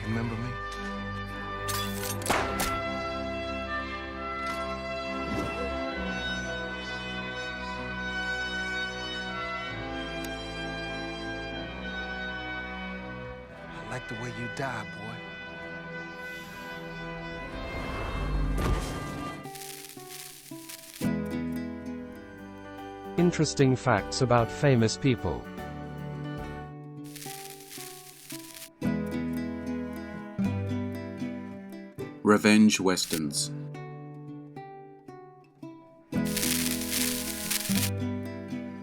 Remember me? I like the way you die, boy. Interesting facts about famous people. Revenge westerns.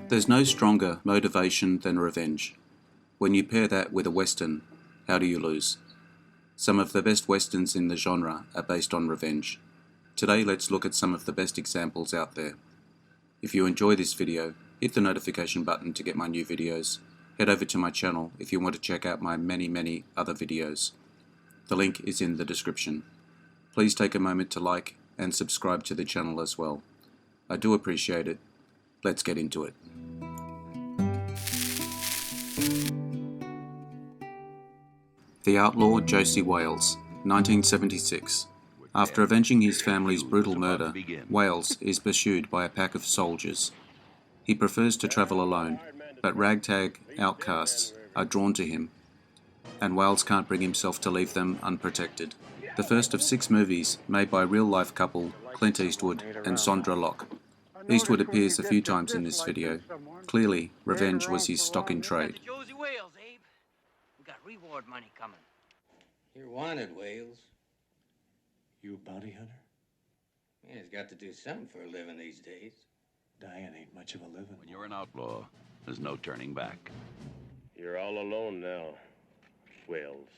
There's no stronger motivation than revenge. When you pair that with a western, how do you lose? Some of the best westerns in the genre are based on revenge. Today let's look at some of the best examples out there. If you enjoy this video, hit the notification button to get my new videos. Head over to my channel if you want to check out my many other videos. The link is in the description. Please take a moment to like and subscribe to the channel as well. I do appreciate it. Let's get into it. The Outlaw Josie Wales, 1976. After avenging his family's brutal murder, Wales is pursued by a pack of soldiers. He prefers to travel alone, but ragtag outcasts are drawn to him, and Wales can't bring himself to leave them unprotected. The first of 6 movies made by real-life couple Clint Eastwood and Sondra Locke. Eastwood appears a few times in this video. Clearly, revenge was his stock in trade. Josie Wales, Abe. We got reward money coming. You're wanted, Wales. You a bounty hunter? Yeah, he's got to do something for a living these days. Dying ain't much of a living. When you're an outlaw, there's no turning back. You're all alone now, Wales.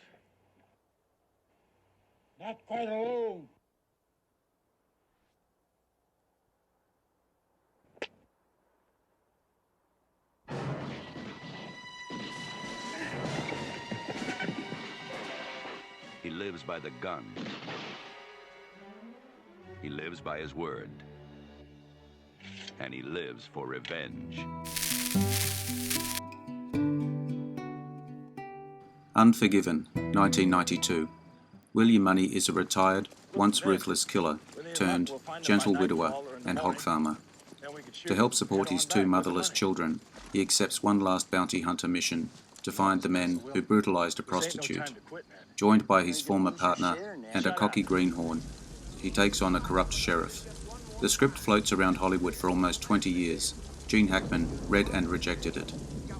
Not quite alone. He lives by the gun. He lives by his word. And he lives for revenge. Unforgiven, 1992. William Money is a retired, once ruthless killer, turned gentle widower and hog farmer. To help support his 2 motherless children, he accepts one last bounty hunter mission to find the men who brutalized a prostitute. Joined by his former partner and a cocky greenhorn, he takes on a corrupt sheriff. The script floats around Hollywood for almost 20 years. Gene Hackman read and rejected it,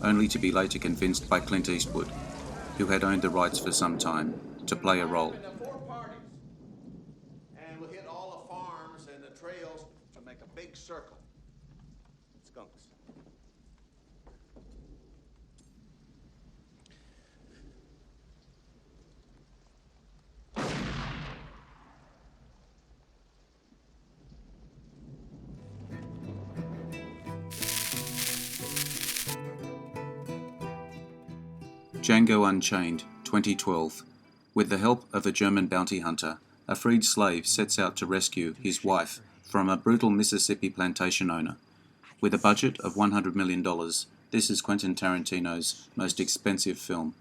only to be later convinced by Clint Eastwood, who had owned the rights for some time, to play a role. And we'll hit all the farms and the trails to make a big circle. Skunks. Jango Unchained, 2012. With the help of a German bounty hunter, a freed slave sets out to rescue his wife from a brutal Mississippi plantation owner. With a budget of $100 million, this is Quentin Tarantino's most expensive film.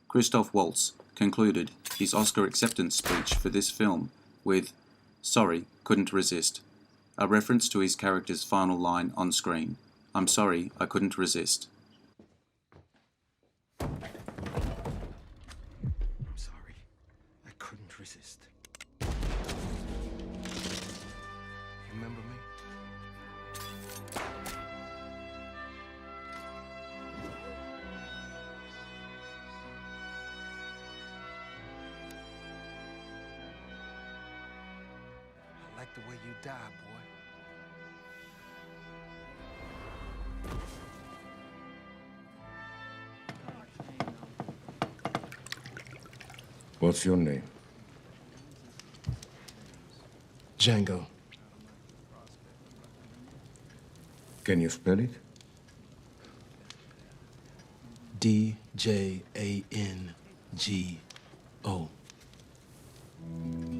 Christoph Waltz concluded his Oscar acceptance speech for this film with, "Sorry, couldn't resist," a reference to his character's final line on screen, "I'm sorry, I couldn't resist." Resist. Remember me? I like the way you die, boy. What's your name? Jango. Can you spell it? D-J-A-N-G-O.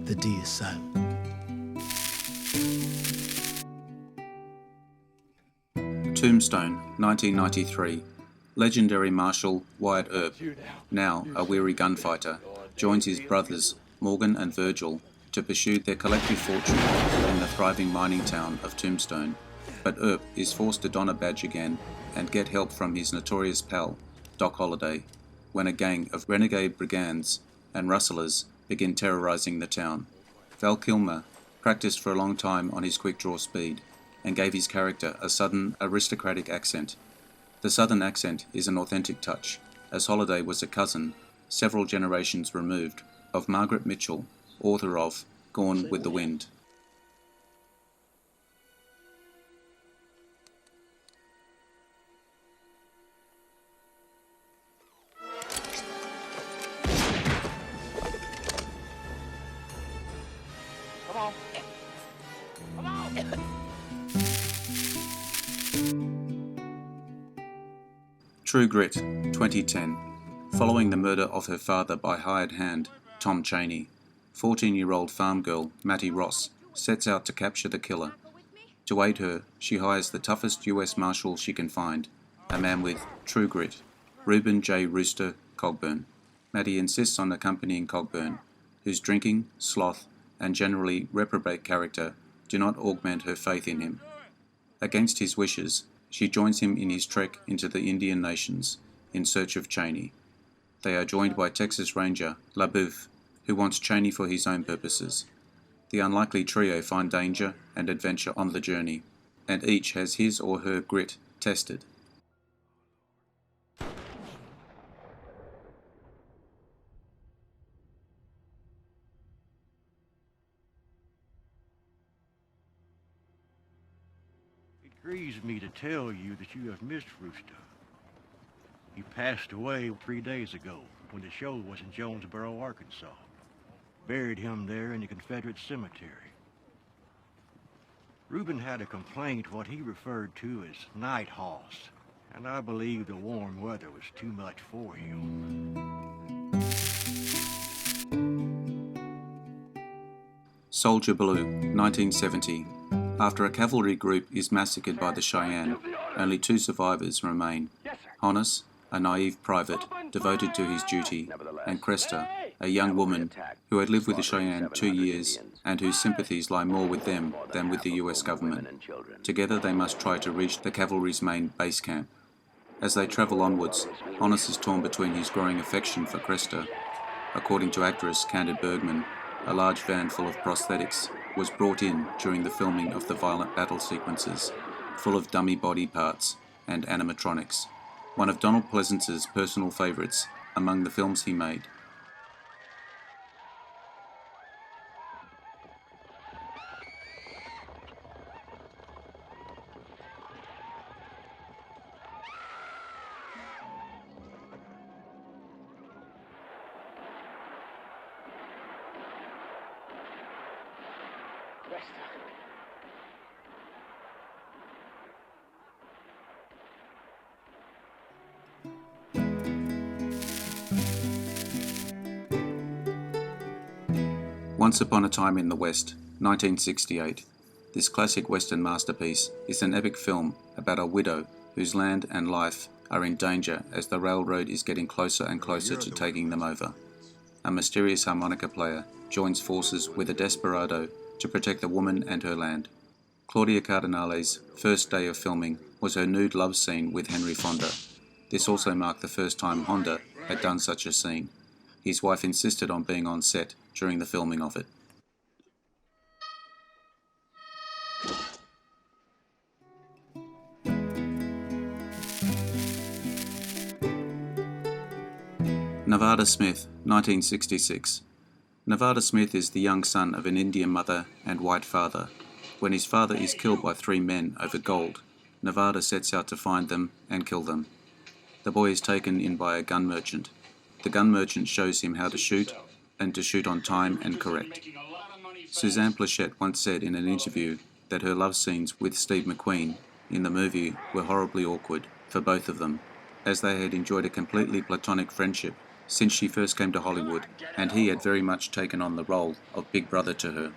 The D is silent. Tombstone, 1993. Legendary Marshal Wyatt Earp, now a weary gunfighter, joins his brothers, Morgan and Virgil, to pursue their collective fortune in the thriving mining town of Tombstone. But Earp is forced to don a badge again and get help from his notorious pal, Doc Holliday, when a gang of renegade brigands and rustlers begin terrorizing the town. Val Kilmer practiced for a long time on his quick-draw speed and gave his character a southern aristocratic accent. The southern accent is an authentic touch, as Holliday was a cousin, several generations removed, of Margaret Mitchell, author of Gone with the Wind. True Grit, 2010. Following the murder of her father by hired hand, Tom Chaney, 14-year-old farm girl Mattie Ross sets out to capture the killer. To aid her, she hires the toughest US Marshal she can find, a man with true grit, Reuben J. Rooster Cogburn. Mattie insists on accompanying Cogburn, whose drinking, sloth, and generally reprobate character do not augment her faith in him. Against his wishes, she joins him in his trek into the Indian Nations in search of Chaney. They are joined by Texas Ranger LaBeouf, who wants Chaney for his own purposes. The unlikely trio find danger and adventure on the journey, and each has his or her grit tested. It grieves me to tell you that you have missed Rooster. He passed away 3 days ago when the show was in Jonesboro, Arkansas. Buried him there in the Confederate cemetery. Reuben had a complaint what he referred to as night hoss, and I believe the warm weather was too much for him. Soldier Blue, 1970. After a cavalry group is massacred by the Cheyenne, only 2 survivors remain. Honus, a naive private devoted to his duty, and Cresta, a young woman who had lived with the Cheyenne 2 years and whose sympathies lie more with them than with the US government. Together they must try to reach the cavalry's main base camp. As they travel onwards, Honus is torn between his growing affection for Cresta. According to actress Candace Bergman, a large van full of prosthetics was brought in during the filming of the violent battle sequences, full of dummy body parts and animatronics. One of Donald Pleasance's personal favourites among the films he made. Once Upon a Time in the West, 1968. This classic Western masterpiece is an epic film about a widow whose land and life are in danger as the railroad is getting closer and closer to taking them over. A mysterious harmonica player joins forces with a desperado to protect the woman and her land. Claudia Cardinale's first day of filming was her nude love scene with Henry Fonda. This also marked the first time Honda had done such a scene. His wife insisted on being on set during the filming of it. Nevada Smith, 1966. Nevada Smith is the young son of an Indian mother and white father. When his father is killed by 3 men over gold, Nevada sets out to find them and kill them. The boy is taken in by a gun merchant. The gun merchant shows him how to shoot and to shoot on time and correct. Suzanne Plachette once said in an interview that her love scenes with Steve McQueen in the movie were horribly awkward for both of them, as they had enjoyed a completely platonic friendship since she first came to Hollywood, and he had very much taken on the role of big brother to her.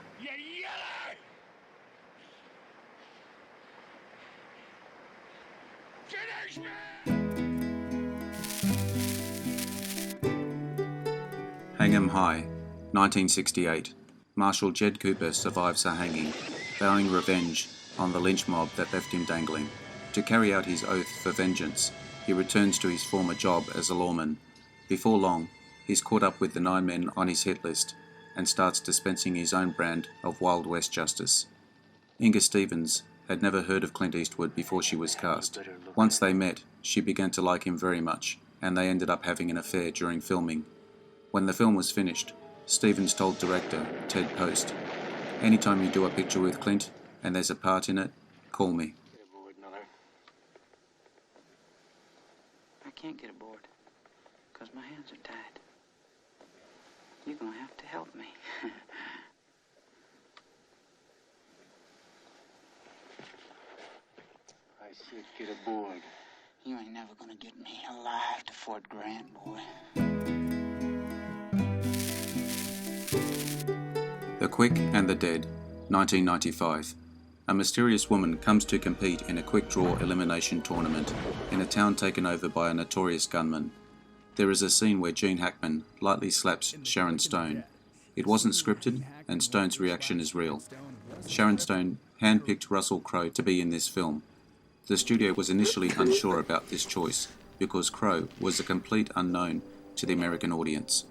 Langham High, 1968. Marshal Jed Cooper survives a hanging, vowing revenge on the lynch mob that left him dangling. To carry out his oath for vengeance, he returns to his former job as a lawman. Before long, he's caught up with the 9 men on his hit list and starts dispensing his own brand of Wild West justice. Inga Stevens had never heard of Clint Eastwood before she was cast. Once they met, she began to like him very much, and they ended up having an affair during filming. When the film was finished, Stevens told director Ted Post, "Anytime you do a picture with Clint and there's a part in it, call me." I can't get aboard, because my hands are tied. You're gonna have to help me. I said get aboard. You ain't never gonna get me alive to Fort Grant, boy. The Quick and the Dead, 1995. A mysterious woman comes to compete in a quick draw elimination tournament in a town taken over by a notorious gunman. There is a scene where Gene Hackman lightly slaps Sharon Stone. It wasn't scripted, and Stone's reaction is real. Sharon Stone handpicked Russell Crowe to be in this film. The studio was initially unsure about this choice because Crowe was a complete unknown to the American audience.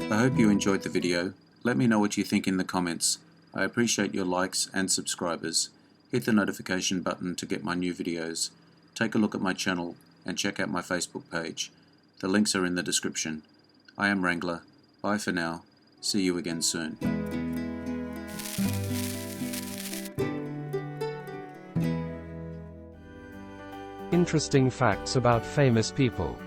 I hope you enjoyed the video. Let me know what you think in the comments. I appreciate your likes and subscribers. Hit the notification button to get my new videos. Take a look at my channel and check out my Facebook page. The links are in the description. I am Wrangler. Bye for now. See you again soon. Interesting facts about famous people.